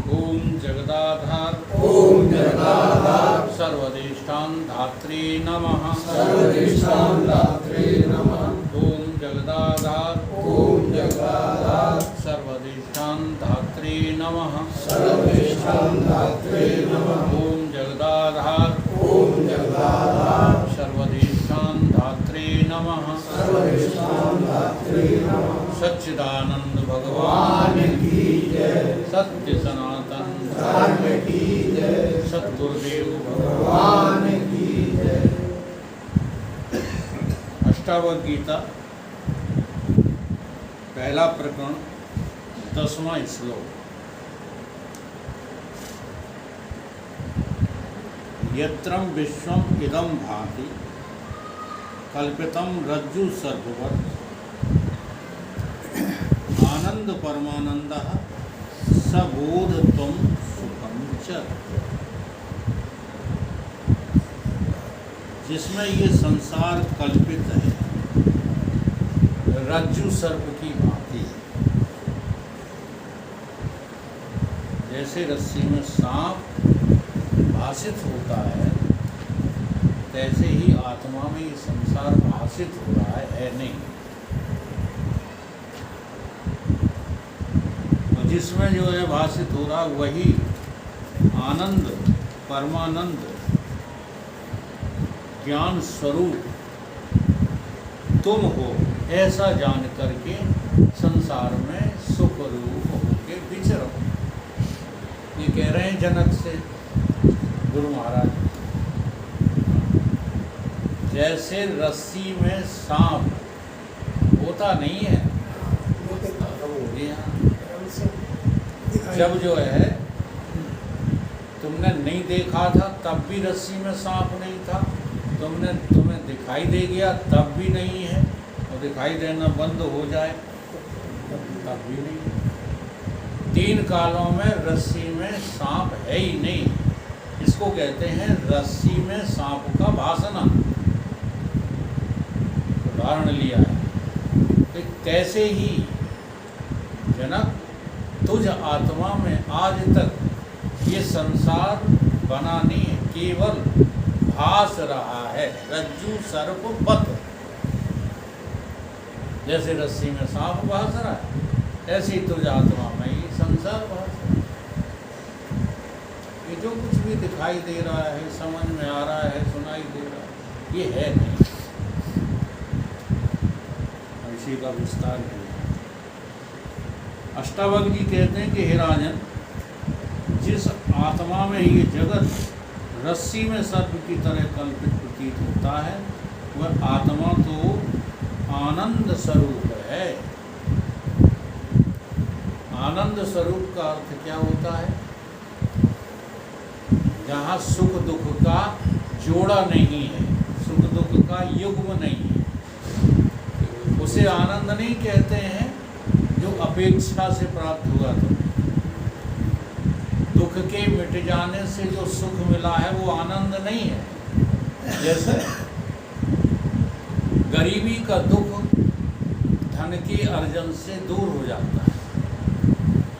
ओम जगदाधार ओम जगदाधार सर्वदेष्टान धात्री नमः सर्वदेष्टान धात्रे नमः। ओम जगदाधार ओम जगदाधार सर्वदेष्टान धात्री नमः सर्वदेष्टान धात्रे नमः। ओम जगदाधार ओम जगदाधार सर्वदेष्टान धात्री नमः सर्वदेष्टान धात्रे नमः। सच्चिदानंद भगवान भगवान की जय, सत्य सनातन धर्म की जय, सद्गुरुदेव भगवान की जय। अष्टावक्र गीता पहला प्रकरण 10वां श्लोक। यत्रं विश्वम इदं भाति कल्पितं रज्जु सर्ववत् आनंद परमानंदः सबोध त्वं सुखम च। जिसमें ये संसार कल्पित है रज्जु सर्प की भांति। जैसे रस्सी में सांप भासित होता है तैसे ही आत्मा में ये संसार भासित हो रहा है नहीं। तो जिसमें जो है भासित हो रहा वही आनंद परमानंद ज्ञान स्वरूप तुम हो, ऐसा जान करके संसार में सुख रूप होके विचरो। ये कह रहे हैं जनक से गुरु महाराज। जैसे रस्सी में सांप होता नहीं है, जब जो है तुमने नहीं देखा था तब भी रस्सी में सांप नहीं था, तुम्हें दिखाई दे गया तब भी नहीं है, और दिखाई देना बंद हो जाए तब भी नहीं। 3 कालों में रस्सी में सांप है ही नहीं। इसको कहते हैं रस्सी में सांप का भासना। उदाहरण लिया है कि कैसे ही जनक तुझ आत्मा में आज तक ये संसार बना नहीं है, केवल भास रहा है रज्जु सर्प पत। जैसे रस्सी में सांप भास रहा है ऐसे ही तुझ आत्मा में ये संसार भास रहा है। ये जो कुछ भी दिखाई दे रहा है, समझ में आ रहा है, सुनाई दे रहा है, ये है नहीं। इसी का विस्तार किया। अष्टावक्र जी कहते हैं कि हे राजन, जिस आत्मा में ये जगत रस्सी में सर्प की तरह कल्पित प्रतीत होता है वह आत्मा तो आनंद स्वरूप है। आनंद स्वरूप का अर्थ क्या होता है? जहाँ सुख दुख का जोड़ा नहीं है, सुख दुख का युग्म नहीं है, उसे आनंद नहीं कहते हैं जो अपेक्षा से प्राप्त हुआ। तो दुख के मिट जाने से जो सुख मिला है वो आनंद नहीं है। जैसे गरीबी का दुख धन के अर्जन से दूर हो जाता है,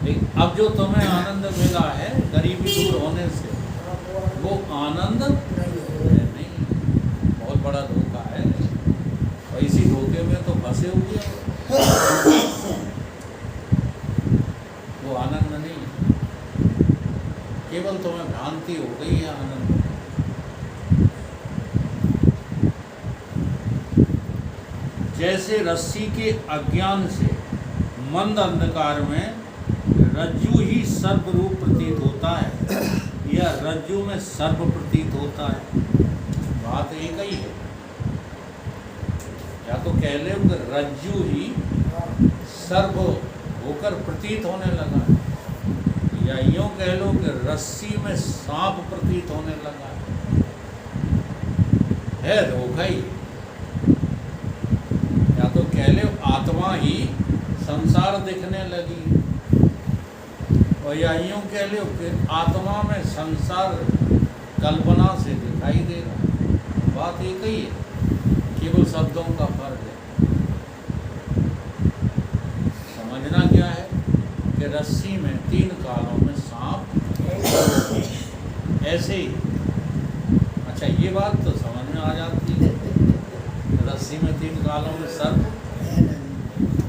लेकिन अब जो तुम्हें आनंद मिला है गरीबी दूर होने से, वो आनंद नहीं। बहुत बड़ा धोखा है, और इसी धोखे में तो फंसे हुए हो। वो आनंद नहीं, केवल तुम्हें भ्रांति हो गई है आनंद। जैसे रस्सी के अज्ञान से मंद अंधकार में रज्जु ही सर्प रूप प्रतीत होता है या रज्जु में सर्प प्रतीत होता है, बात एक ही है। या तो कह ले कि रज्जु ही सर्प होकर प्रतीत होने लगा है, या यूँ कह लो कि रस्सी में सांप प्रतीत होने लगा है धोखा ही। या तो कह लो आत्मा ही संसार दिखने लगी, और या यूँ कह लो कि आत्मा में संसार कल्पना से दिखाई दे रहा। बात एक ही है, केवल शब्दों का फर्क है। समझना क्या है कि रस्सी में 3 कालों में सांप ऐसे ही। अच्छा, ये बात तो समझ में आ जाती है, रस्सी में 3 कालों में सर्प,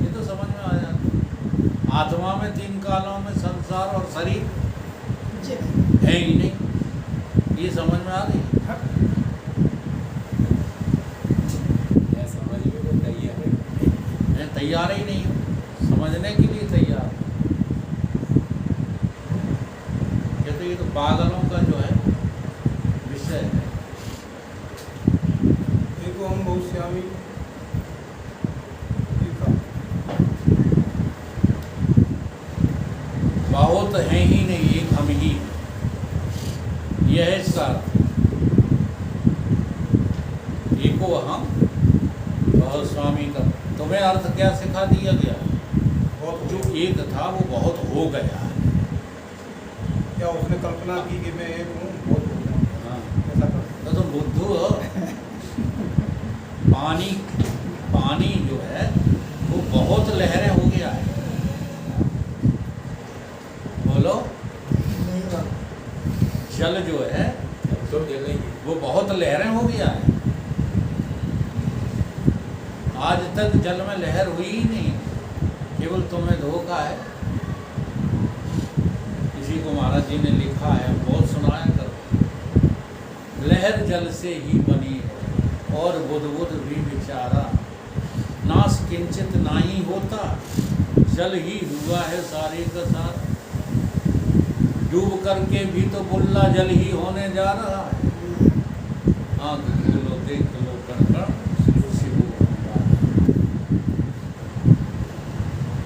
ये तो समझ में आ जाती है। आत्मा में 3 कालों में संसार और शरीर है ही नहीं, ये समझ में आ गई। मैं तैयार ही नहीं हूँ समझने के लिए तैयार। कहते ये तो पागलों का जो है विषय है। देखो हम बहुत श्यामी बहुत है ही नहीं, एक हम ही, यह है इसका अर्थ। एको हम बहुत स्वामी का। तुम्हें अर्थ क्या सिखा दिया गया? बहुत जो एक था वो बहुत हो गया है। क्या उसने कल्पना की कि मैं एक हूँ, बहुत हो गया। हाँ, ऐसा कर तो तुम बुद्धू हो। पानी जो है वो बहुत लहरें हो गया है। बोलो, जल जो है वो बहुत लहरें हो गया है। आज तक जल में लहर हुई ही नहीं, केवल तुम्हें धोखा है। किसी को महाराज जी ने लिखा है, बहुत सुनाया करो। लहर जल से ही बनी है और बुद्ध भी बेचारा, नाश किंचित नहीं होता, जल ही हुआ है सारे का सारा। डूब करके भी तो बुल्ला जल ही होने जा रहा है। आँख खोलो देख लो कण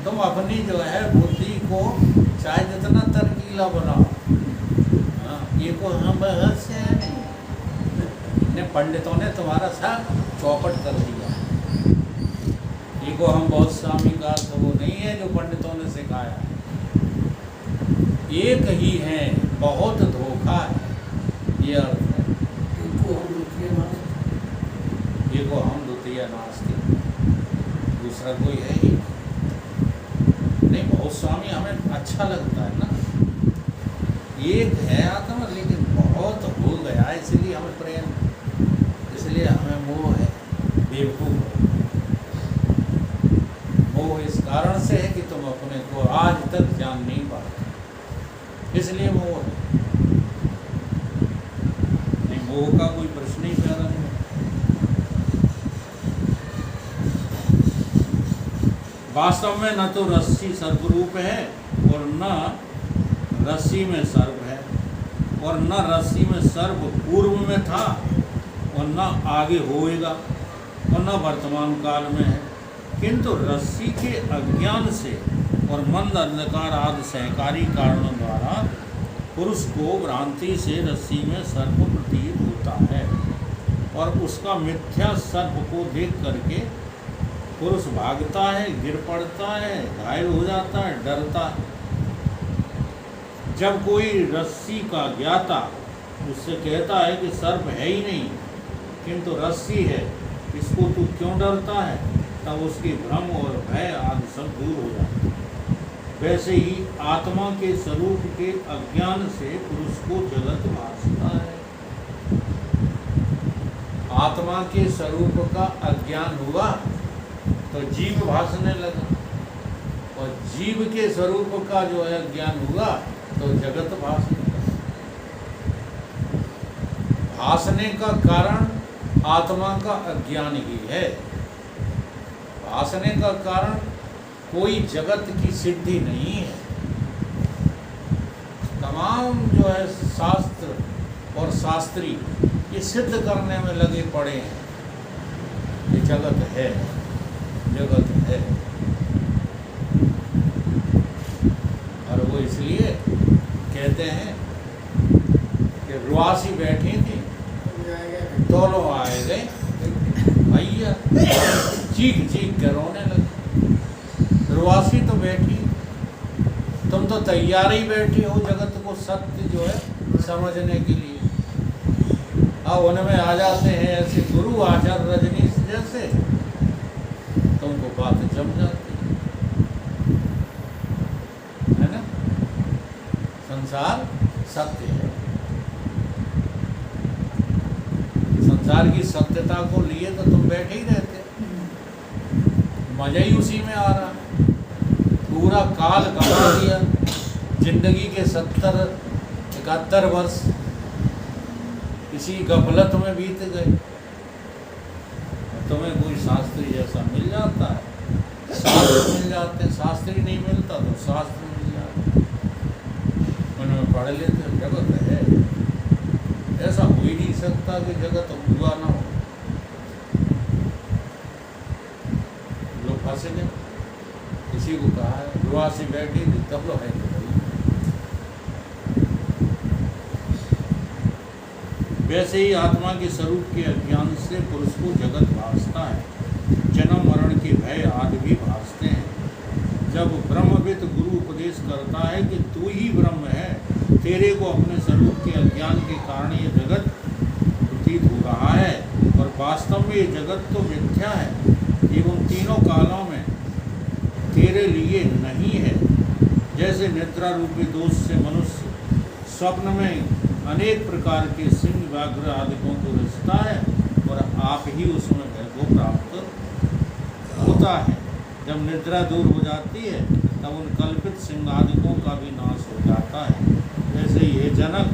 तुम अपनी जो है बुद्धि को चाहे जितना तरकीला बनाओ, ये को हम रहस्य है नहीं, पंडितों ने तुम्हारा सा चौपट कर दिया। ये को हम बहुत स्वामी का तो वो नहीं है जो पंडितों ने सिखाया है। एक ही है, बहुत धोखा है, ये अर्थ है। ये को हम द्वितीय नास्ति, दूसरा कोई है ही नहीं। बहुत स्वामी हमें अच्छा लगता है ना, एक है आत्मा लेकिन बहुत हो गया, इसलिए हमें प्रेम, इसलिए हमें मोह है, बेवकूफ। मोह इस कारण से है कि तुम अपने को आज तक जान नहीं पाते, इसलिए मोह है। नहीं, मोह का कोई प्रश्न ही पैदा नहीं। वास्तव में न तो रस्सी सर्वरूप है और न रस्सी में सर्प है, और न रस्सी में सर्प पूर्व में था और न आगे होएगा और न वर्तमान काल में है, किंतु रस्सी के अज्ञान से और मंद अंधकार आदि सहकारी कारणों द्वारा पुरुष को भ्रांति से रस्सी में सर्प प्रतीत होता है, और उसका मिथ्या सर्प को देख करके पुरुष भागता है, गिर पड़ता है, घायल हो जाता है, डरता है। जब कोई रस्सी का ज्ञाता उससे कहता है कि सर्प है ही नहीं किंतु रस्सी है, इसको तू क्यों डरता है, तब उसकी भ्रम और भय आदि सब दूर हो जाते हैं। वैसे ही आत्मा के स्वरूप के अज्ञान से पुरुष को जगत भासता है। आत्मा के स्वरूप का अज्ञान हुआ तो जीव भासने लगा, और जीव के स्वरूप का जो है ज्ञान हुआ तो जगत भासने लगा। भासने का कारण आत्मा का अज्ञान ही है। भासने का कारण कोई जगत की सिद्धि नहीं है। तमाम जो है शास्त्र और शास्त्री ये सिद्ध करने में लगे पड़े हैं कि जगत है, जगत है। और वो इसलिए कहते हैं कि रुआसी बैठी थी, दोनों आए गए भैया, चीख चीख के रोने लगे। रुआसी तो बैठी, तुम तो तैयार ही बैठी हो जगत को सत्य जो है समझने के लिए। अब उनमें आ जाते हैं ऐसे गुरु आचार्य रजनीश जैसे, तुमको बात जम जाती संसार सत्य है। संसार की सत्यता को लिए तो तुम बैठे ही रहते, मजा ही उसी में आ रहा है। पूरा काल गवा दिया, जिंदगी के 70-71 वर्ष इसी गफलत में बीत गए। तुम्हें कोई शास्त्री जैसा मिल जाता है, शास्त्र मिल जाते, शास्त्री नहीं मिलता तो शास्त्र मिल जाता, उनमें पढ़ लेते, जगत है। ऐसा हो ही नहीं सकता कि जगत हुआ ना हो। लोग फंसे गए, किसी को कहा है दुआ से बैठी थी तब लोग है तो भाई। वैसे ही आत्मा के स्वरूप के अज्ञान से पुरुष को जगत भासता है। जन्म मरण के भय आदि भी भासते हैं। जब ब्रह्मविद गुरु उपदेश करता है कि तू ही ब्रह्म है, तेरे को अपने स्वरूप के अज्ञान के कारण ये जगत प्रतीत हो रहा है और वास्तव में ये जगत तो मिथ्या है एवं तीनों कालों में तेरे लिए नहीं है। जैसे निद्रा रूपी दोष से मनुष्य स्वप्न में अनेक प्रकार के सिंह व्याघ्र आदिकों को रचता है और आप ही उसमें भय को प्राप्त होता है। जब निद्रा दूर हो जाती है तब उन कल्पित सिंह आदिकों का भी नाश हो जाता है। वैसे ये जनक,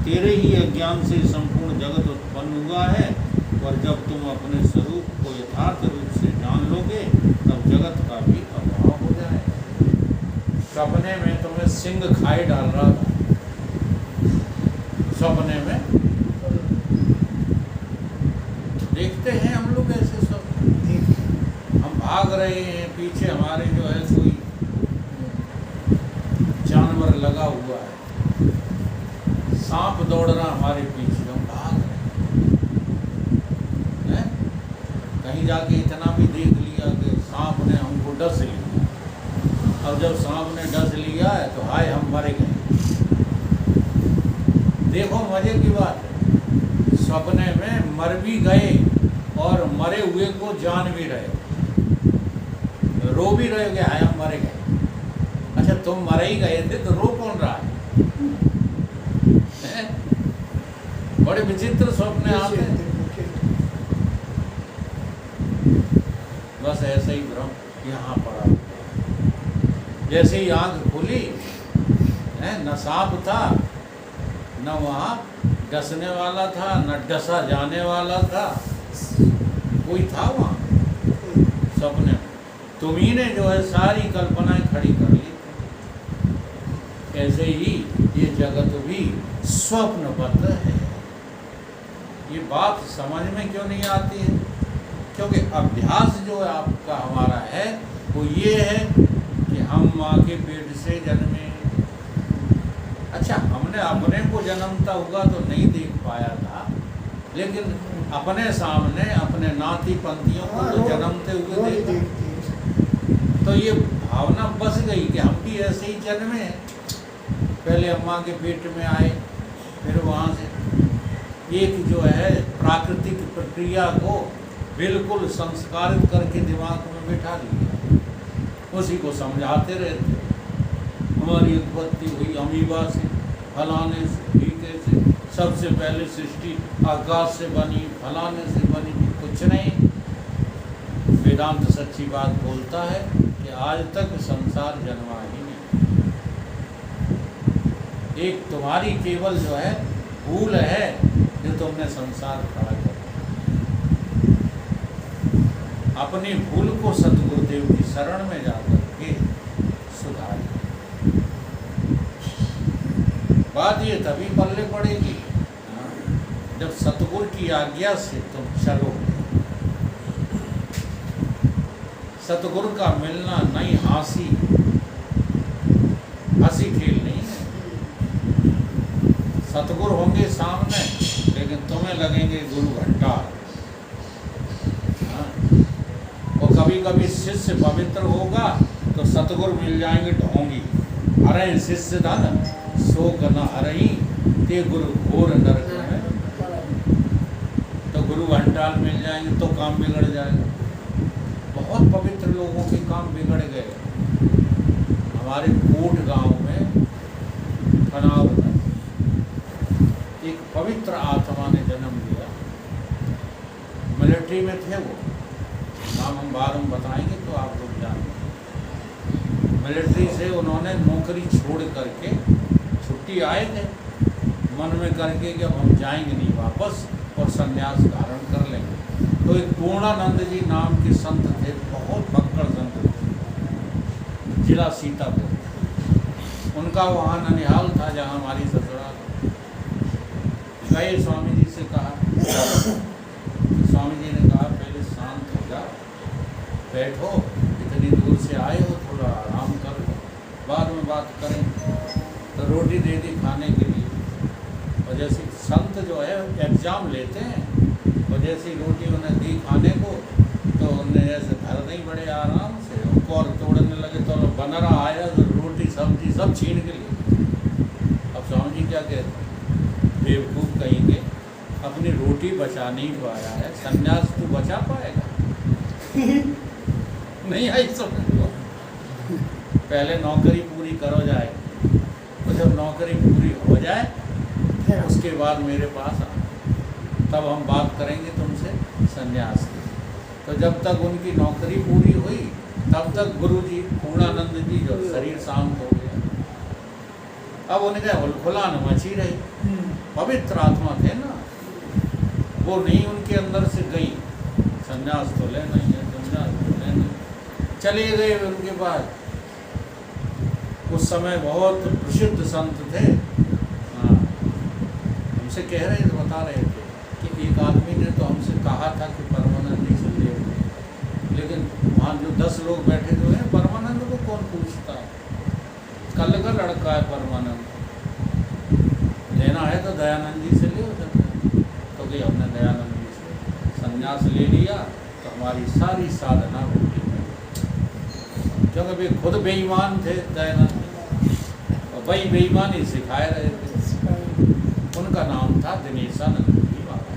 तेरे ही अज्ञान से संपूर्ण जगत उत्पन्न हुआ है और जब तुम अपने स्वरूप को यथार्थ रूप से जान लोगे तब जगत का भी अभाव हो जाएगा। सपने में तुम्हें सिंह खाए डाल रहा था, सपने में देखते हैं हम लोग ऐसे सपने, हम भाग रहे हैं, पीछे हमारे जो है कोई जानवर लगा हुआ है, सांप दौड़ रहा हमारे पीछे, हम भाग रहे हैं। कहीं जाके इतना भी देख लिया कि सांप ने हमको डस लिया, अब जब सांप ने डस लिया है तो हाय हम मर गए। देखो मजे की बात है, सपने में मर भी गए और मरे हुए को जान भी रहे, रो भी रहे कि हाय हम मरे गए। अच्छा तुम मरे ही गए थे तो रो कौन रहा है? बड़े विचित्र स्वप्न आते हैं। बस ऐसे ही भ्रम यहाँ पड़ा। जैसे ही आंख खुली है, न सांप था, न वहाँ डसने वाला था, न डसा जाने वाला था, कोई था वहाँ सपने में। तुम्ही ने जो है सारी कल्पनाएं खड़ी कर ली। ऐसे ही ये जगत भी स्वप्नबद्ध है। ये बात समझ में क्यों नहीं आती है? क्योंकि अभ्यास जो है आपका हमारा है वो ये है कि हम माँ के पेट से जन्मे। अच्छा हमने अपने को जन्मता हुआ तो नहीं देख पाया था, लेकिन अपने सामने अपने नाती पंथियों को तो जन्मते हुए देखा, तो ये भावना बस गई कि हम भी ऐसे ही जन्मे। पहले अम्मा के पेट में आए, फिर वहाँ से एक जो है प्राकृतिक प्रक्रिया को बिल्कुल संस्कारित करके दिमाग में बिठा लिया, उसी को समझाते रहते। हमारी उत्पत्ति हुई अमीबा से, फलाने से, ढीके से, सबसे पहले सृष्टि आकाश से बनी, फलाने से बनी, कुछ नहीं। वेदांत सच्ची बात बोलता है कि आज तक संसार जन्मा ही नहीं। एक तुम्हारी केवल जो है भूल है जो तुमने संसार खड़ा कर। अपनी भूल को सतगुरुदेव की शरण में जाकर के सुधार। बात ये तभी पल्ले पड़ेगी जब सतगुरु की आज्ञा से तुम चलो। सतगुरु का मिलना नहीं हंसी खेल नहीं है। सतगुरु होंगे सामने, लेकिन तुम्हें लगेंगे गुरु घंटा। और कभी कभी शिष्य पवित्र होगा तो सतगुरु मिल जाएंगे ढोंगी। अरे शिष्य धन शोक न हरई, ते गुरु घोर नरक में। तो गुरु घंटाल मिल जाएंगे तो काम बिगड़ जाएगा। बहुत पवित्र लोगों के काम बिगड़ गए। हमारे कोट गांव में बनावट, एक पवित्र आत्मा ने जन्म लिया। मिलिट्री में थे वो, नाम हम बाद में बताएंगे तो आप लोग जानेंगे। मिलिट्री से उन्होंने नौकरी छोड़ करके छुट्टी आए थे, मन में करके कि अब हम जाएंगे नहीं वापस और संन्यास धारण कर लेंगे। तो एक पूर्णानंद जी नाम के संत थे, बहुत भक्कड़ संत थे, जिला सीतापुर। उनका वहाँ ननिहाल था जहाँ हमारी ससुराल। गए स्वामी जी से कहा, स्वामी जी ने कहा पहले शांत हो जा, बैठो, इतनी दूर से आए हो, थोड़ा आराम कर लो, बाद में बात करेंगे। तो रोटी दे दी खाने के लिए, और जैसे संत जो है एग्ज़ाम लेते हैं, और जैसी रोटी उन्हें दी खाने को, तो उन्हें जैसे धर नहीं बड़े आराम से, उनको और तोड़ने लगे तो बन रहा आया तो रोटी सब्जी सब छीन के लिए। अब स्वामी जी क्या कहते हैं, बेवकूफ़ कहेंगे, अपनी रोटी बचा नहीं पाया है, संन्यास तू बचा पाएगा? नहीं आई समझ लो, पहले नौकरी पूरी करो जाए, तो जब नौकरी पूरी हो जाए उसके बाद मेरे पास आ, तब हम बात करेंगे तुमसे संन्यास की। तो जब तक उनकी नौकरी पूरी हुई तब तक गुरु जी पूर्णानंद जी जो शरीर शांत हो गया। अब उनके हुलखुलान मची रही, पवित्र आत्मा थे ना, वो नहीं उनके अंदर से गई, संन्यास तो लेना ही है, संन्यास तो लेना। चले गए उनके बाद। उस समय बहुत प्रसिद्ध संत थे, हमसे कह रहे थे, बता रहे थे कि एक आदमी ने तो हमसे कहा था कि परमानंद जी से ले, लेकिन वहाँ जो 10 लोग बैठे हुए हैं, परमानंद को कौन पूछता है, कल का लड़का है परमानंद, लेना है तो दयानंद जी से ले सकते। तो कि हमने दयानंद जी से संन्यास ले लिया तो हमारी सारी साधना होगी, क्योंकि वे खुद बेईमान थे दयानंद, और वही बेईमानी सिखाए रहे थे। उनका नाम था दिनेशानंद जी बाबा।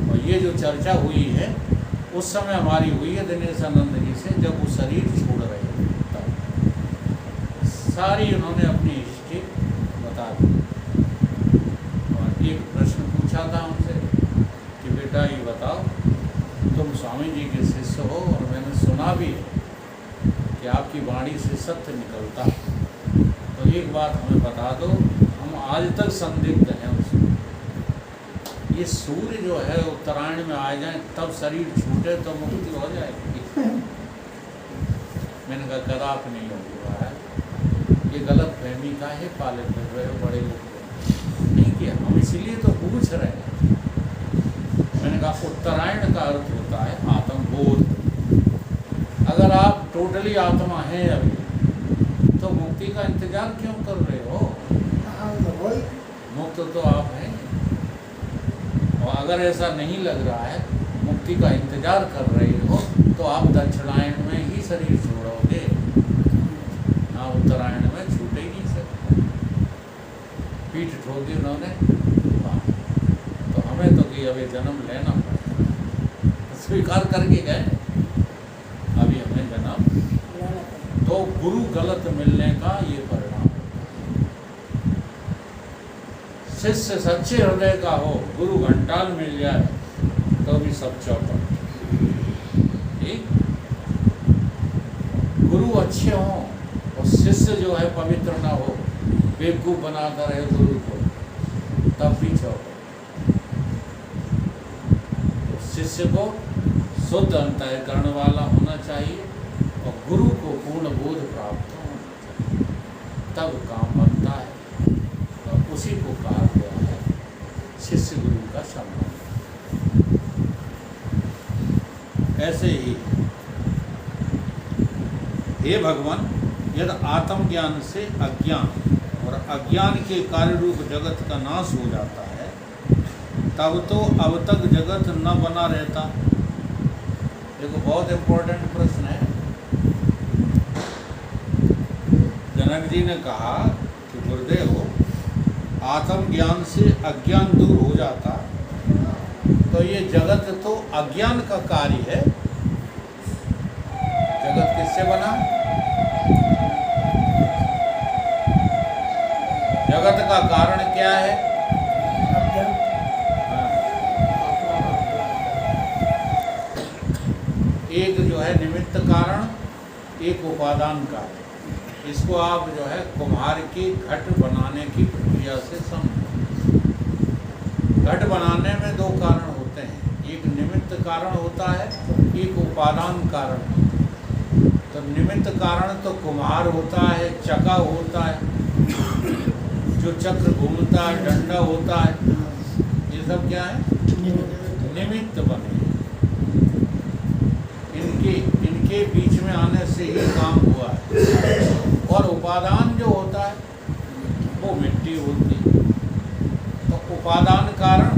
और ये जो चर्चा हुई है उस समय हमारी हुई है दिनेशानंद जी से, जब वो शरीर छोड़ रहे थे, तब सारी उन्होंने अपनी हिस्ट्री बता दी। और एक प्रश्न पूछा था उनसे कि बेटा ये बताओ, तुम स्वामी जी के शिष्य हो और मैंने सुना भी है कि आपकी वाणी से सत्य निकलता, तो एक बात हमें बता दो, हम आज तक संदिग्ध हैं उसमें, ये सूर्य जो है उत्तरायण में आ जाए तब शरीर छूटे तो मुक्ति हो जाएगी? मैंने कहा कदापि नहीं होगी महाराज, ये गलत फहमी का है, पाले फिर रहे हो बड़े लोग नहीं किया, हम इसीलिए तो पूछ रहे हैं। मैंने कहा उत्तरायण का अर्थ होता है आत्मबोध। अगर आप टोटली आत्मा हैं अभी, तो मुक्ति का इंतजार क्यों कर रहे हो? मुक्त तो आप हैं। और अगर ऐसा नहीं लग रहा है, मुक्ति का इंतजार कर रहे हो, तो आप दक्षिणायन में ही शरीर छोड़ोगे, हाँ उत्तरायण में छूटे ही नहीं सकते। पीठ ठोकी उन्होंने, तो हमें तो कि अभी जन्म लेना पड़ेगा, स्वीकार करके गए, अभी हमें जन्म, तो गुरु गलत मिलने का ये परिणाम। शिष्य सच्चे हृदय का हो, गुरु घंटाल मिल जाए तो भी सब चौपट। ठीक, गुरु अच्छे हों और शिष्य जो है पवित्र ना हो, बेवकूफ़ बनाता रहे गुरु को, तब भी चौपट। तो शिष्य को शुद्ध अंतःकरण वाला होना चाहिए और गुरु को पूर्ण बोध प्राप्त होना चाहिए, तब काम बनता है। और उसी को कहा गया है शिष्य गुरु का संबंध। ऐसे ही हे भगवान, यदि आत्मज्ञान से अज्ञान और अज्ञान के कार्य रूप जगत का नाश हो जाता है, तब तो अब तक जगत न बना रहता। देखो बहुत इम्पोर्टेंट प्रश्न है। जनक जी ने कहा कि गुरुदेव, आत्मज्ञान से अज्ञान दूर हो जाता तो ये जगत तो अज्ञान का कार्य है। जगत किससे बना? का कारण क्या है? एक जो है निमित्त कारण, एक उपादान कारण। इसको आप जो है कुम्हार की घट बनाने की प्रक्रिया से समझो। घट बनाने में दो कारण होते हैं, एक निमित्त कारण होता है, एक उपादान कारण। तो निमित्त कारण तो कुम्हार होता है, चका होता है, जो चक्र घूमता है, डंडा होता है, ये सब क्या है? निमित्त बने। इनके बीच में आने से ही काम हुआ है। और उपादान जो होता है वो मिट्टी होती है। तो उपादान कारण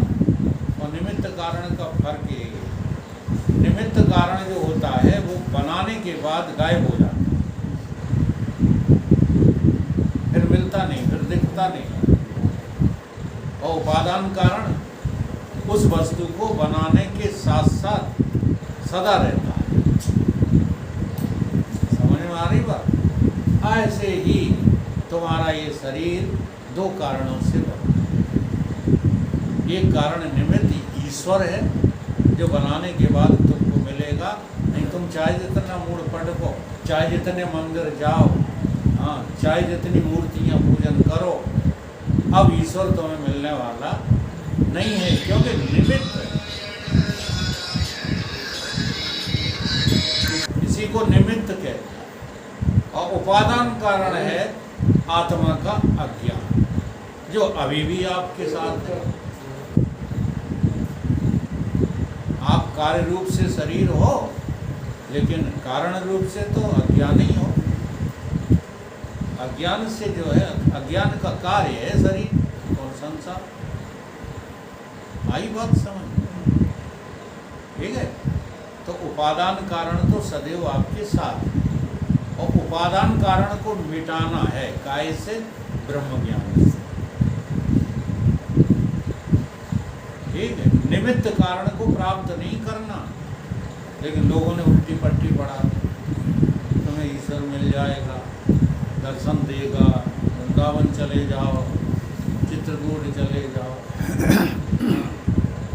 और निमित्त कारण का फर्क ये है। निमित्त कारण जो होता है वो बनाने के बाद गायब हो जाता है, फिर मिलता नहीं, फिर दिखता नहीं। और उपादान कारण उस वस्तु को बनाने के साथ साथ सदा रहता है। समझ में आ रही बात? ऐसे ही तुम्हारा ये शरीर दो कारणों से बना है। एक कारण निमित्त ईश्वर है जो बनाने के बाद तुमको मिलेगा। नहीं तुम चाहे जितना मूड पढ़ो, चाहे जितने मंदिर जाओ, हाँ, चाहे जितनी मूर्तियाँ पूजन करो, अब ईश्वर तुम्हें मिलने वाला नहीं है, क्योंकि निमित्त है। इसी को निमित्त कहते हैं। और उपादान कारण है आत्मा का अज्ञान, जो अभी भी आपके साथ है। आप कार्य रूप से शरीर हो, लेकिन कारण रूप से तो अज्ञान ही हो। अज्ञान से जो है, अज्ञान का कार्य है शरीर और संसार। आई बात समझ? ठीक है। तो उपादान कारण तो सदैव आपके साथ है, और उपादान कारण को मिटाना है काय से? ब्रह्म ज्ञान से। ठीक है। निमित्त कारण को प्राप्त नहीं करना, लेकिन लोगों ने उल्टी पट्टी पढ़ा दी। तुम्हें ईश्वर मिल जाएगा, दर्शन देगा, वृंदावन चले जाओ, चित्रकूट चले जाओ,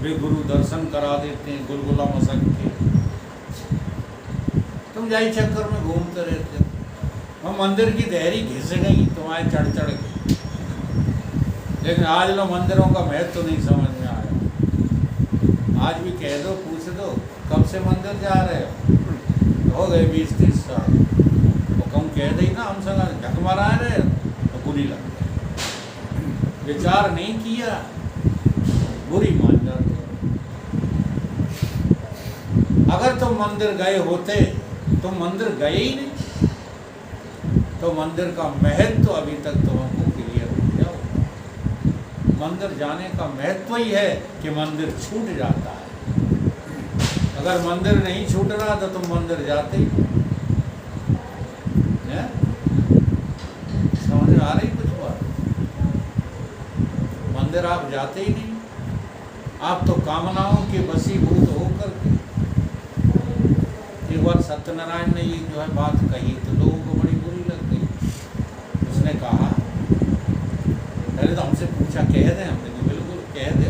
वे गुरु दर्शन करा देते हैं गुलगुला मसक के। तुम जाई चक्कर में घूमते रहते हो। वह मंदिर की देहरी घिस गई तुम्हारे चढ़ चढ़ के, लेकिन आज लोग मंदिरों का महत्व तो नहीं समझ में आया। आज भी कह दो, पूछ दो, कब से मंदिर जा रहे हो गए 20-30 साल। वो कम कह दी ना, हम संग ढक मरा रहे तो बुरी लग गई। विचार नहीं किया, बुरी मान जाते। अगर तुम मंदिर गए होते, तुम मंदिर गए ही नहीं, तो मंदिर का महत्व तो अभी तक तुमको क्लियर हो गया होगा। मंदिर जाने का महत्व ही है कि मंदिर छूट जाता है। अगर मंदिर नहीं छूट रहा तो तुम मंदिर जाते ही नहीं। समझ में आ रही कुछ बात? मंदिर आप जाते ही नहीं, आप तो कामनाओं के वशीभूत होकर के। एक बार सत्यनारायण ने ये जो है बात कही तो लोगों को बड़ी बुरी लग गई। उसने कहा, पहले तो हमसे पूछा, कह दें? हमने कहा बिल्कुल कह दे,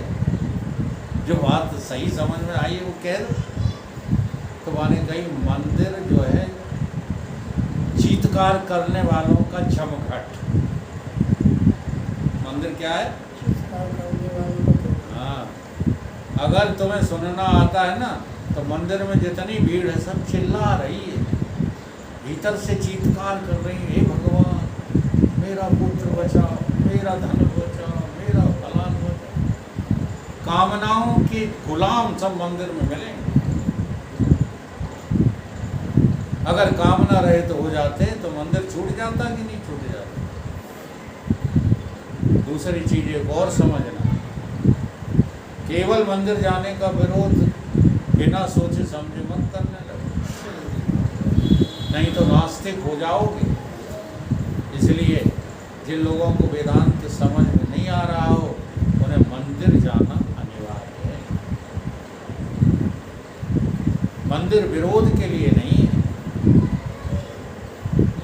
जो बात सही समझ में आई है वो कह दो। तो माने कही, मंदिर जो है चीत्कार करने वालों का जमघट। मंदिर क्या है? हाँ, अगर तुम्हें सुनना आता है ना, तो मंदिर में जितनी भीड़ है सब चिल्ला रही है, भीतर से चीत्कार कर रही है, हे भगवान मेरा पुत्र बचाओ, मेरा धन बचाओ, मेरा फलान बचाओ। कामनाओं के गुलाम सब मंदिर में मिलेंगे। अगर कामना रहे तो हो जाते तो मंदिर छूट जाता कि नहीं छूट जाता? दूसरी चीज एक और समझना, केवल मंदिर जाने का विरोध बिना सोचे समझे मत करने लगो, नहीं तो नास्तिक हो जाओगे। इसलिए जिन लोगों को वेदांत समझ में नहीं आ रहा हो, उन्हें मंदिर जाना अनिवार्य है। मंदिर विरोध के लिए नहीं है,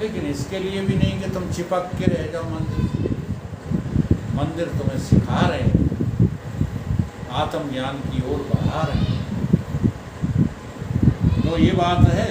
लेकिन इसके लिए भी नहीं कि तुम चिपक के रह जाओ मंदिर से। मंदिर तुम्हें सिखा रहे हैं, आत्मज्ञान की ओर बढ़ा रहे हैं। तो ये बात है